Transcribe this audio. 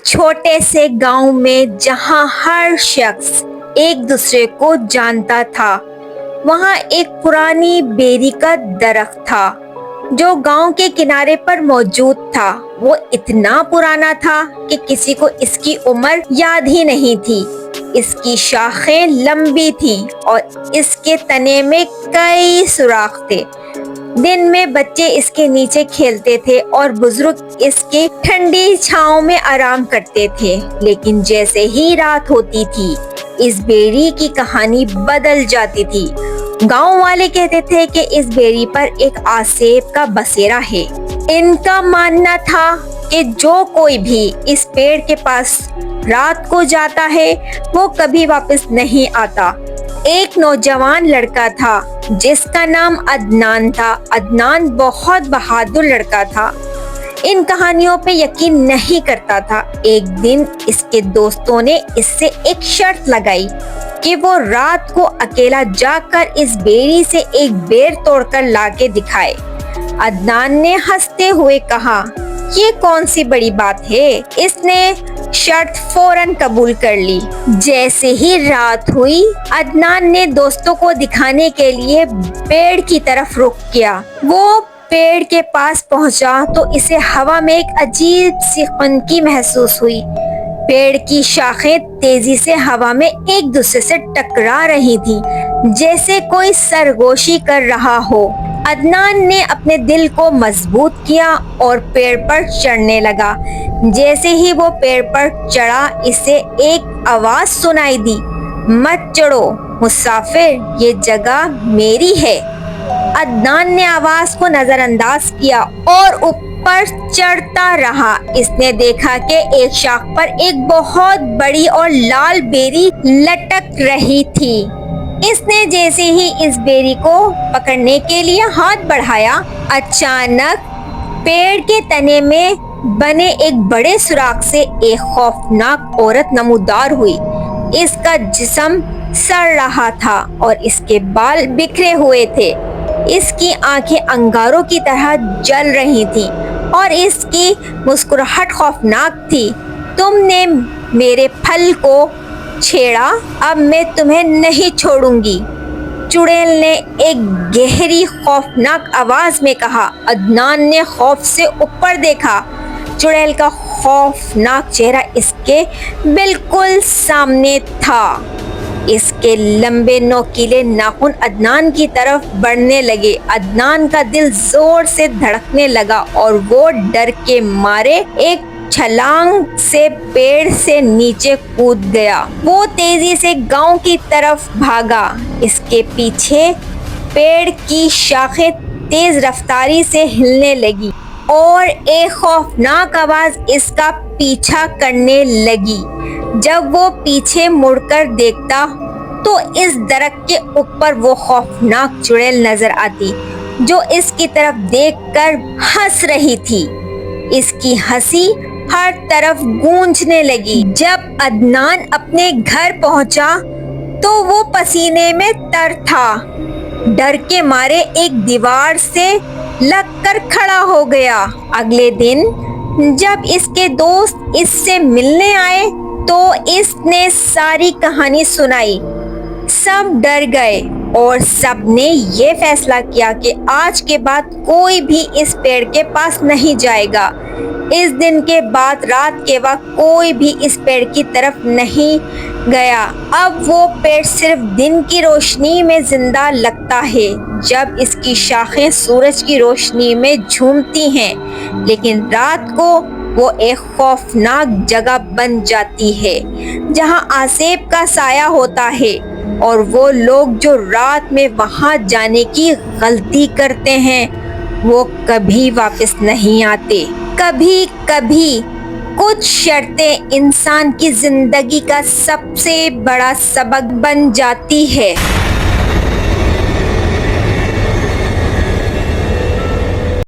छोटे से गांव में जहां हर शख्स एक दूसरे को जानता था, वहां एक पुरानी बेरी का दरख्त था जो गांव के किनारे पर मौजूद था। वो इतना पुराना था कि किसी को इसकी उम्र याद ही नहीं थी। इसकी शाखें लंबी थी और इसके तने में कई सुराख थे। दिन में बच्चे इसके नीचे खेलते थे और बुजुर्ग इसके ठंडी छांव में आराम करते थे। लेकिन जैसे ही रात होती थी, इस बेरी की कहानी बदल जाती थी। गांव वाले कहते थे कि इस बेरी पर एक आसेब का बसेरा है। इनका मानना था कि जो कोई भी इस पेड़ के पास रात को जाता है, वो कभी वापस नहीं आता। एक नौजवान लड़का था जिसका नाम अदनान था। अदनान बहुत बहादुर लड़का था, इन कहानियों पे यकीन नहीं करता था। एक दिन इसके दोस्तों ने इससे एक शर्त लगाई कि वो रात को अकेला जाकर इस बेरी से एक बेर तोड़कर लाके दिखाए। अदनान ने हंसते हुए कहा, ये कौन सी बड़ी बात है। इसने शर्त फौरन कबूल कर ली। जैसे ही रात हुई, अदनान ने दोस्तों को दिखाने के लिए पेड़ की तरफ रुख किया। वो पेड़ के पास पहुंचा तो इसे हवा में एक अजीब सी खुनकी महसूस हुई। पेड़ की शाखें तेजी से हवा में एक दूसरे से टकरा रही थी, जैसे कोई सरगोशी कर रहा हो। अदनान ने अपने दिल को मजबूत किया और पेड़ पर चढ़ने लगा। जैसे ही वो पेड़ पर चढ़ा, इसे एक आवाज सुनाई दी, मत चढ़ो मुसाफिर, ये जगह मेरी है। अदनान ने आवाज को नजरअंदाज किया और ऊपर चढ़ता रहा। इसने देखा कि एक शाख पर एक बहुत बड़ी और लाल बेरी लटक रही थी। इसने जैसे ही इस बेरी को पकड़ने के लिए हाथ बढ़ाया, अचानक पेड़ के तने में बने एक बड़े सुराख से एक खौफनाक औरत नमूदार हुई। इसका जिस्म सड़ रहा था और इसके बाल बिखरे हुए थे। इसकी आंखें अंगारों की तरह जल रही थी और इसकी मुस्कुराहट खौफनाक थी। तुमने मेरे फल को छेड़ा, अब मैं तुम्हें नहीं छोड़ूंगी, चुड़ैल ने एक गहरी खौफनाक आवाज में कहा। अदनान ने खौफ से ऊपर देखा। चुड़ैल का खौफनाक चेहरा इसके बिल्कुल सामने था। इसके लंबे नोकीले नाखून अदनान की तरफ बढ़ने लगे। अदनान का दिल जोर से धड़कने लगा और वो डर के मारे एक छलांग से पेड़ से नीचे कूद गया। वो तेजी से गांव की तरफ भागा। इसके पीछे पेड़ की शाखें तेज रफ्तारी से हिलने लगी और एक खौफनाक आवाज इसका पीछा करने लगी। जब वो पीछे मुड़कर देखता तो इस दरख्त के ऊपर वो खौफनाक चुड़ैल नजर आती, जो इसकी तरफ देखकर हंस रही थी। इसकी हंसी हर तरफ गूंजने लगी। जब अदनान अपने घर पहुंचा तो वो पसीने में तर था। डर के मारे एक दीवार से लगकर खड़ा हो गया। अगले दिन जब इसके दोस्त इससे मिलने आए तो इसने सारी कहानी सुनाई। सब डर गए और सब ने ये फैसला किया कि आज के बाद कोई भी इस पेड़ के पास नहीं जाएगा। इस दिन के बाद रात के वक्त कोई भी इस पेड़ की तरफ नहीं गया। अब वो पेड़ सिर्फ दिन की रोशनी में जिंदा लगता है, जब इसकी शाखें सूरज की रोशनी में झूमती हैं। लेकिन रात को वो एक खौफनाक जगह बन जाती है, जहां आसेब का साया होता है और वो लोग जो रात में वहां जाने की गलती करते हैं, वो कभी वापस नहीं आते। कभी कभी कुछ शर्तें इंसान की जिंदगी का सबसे बड़ा सबक बन जाती है।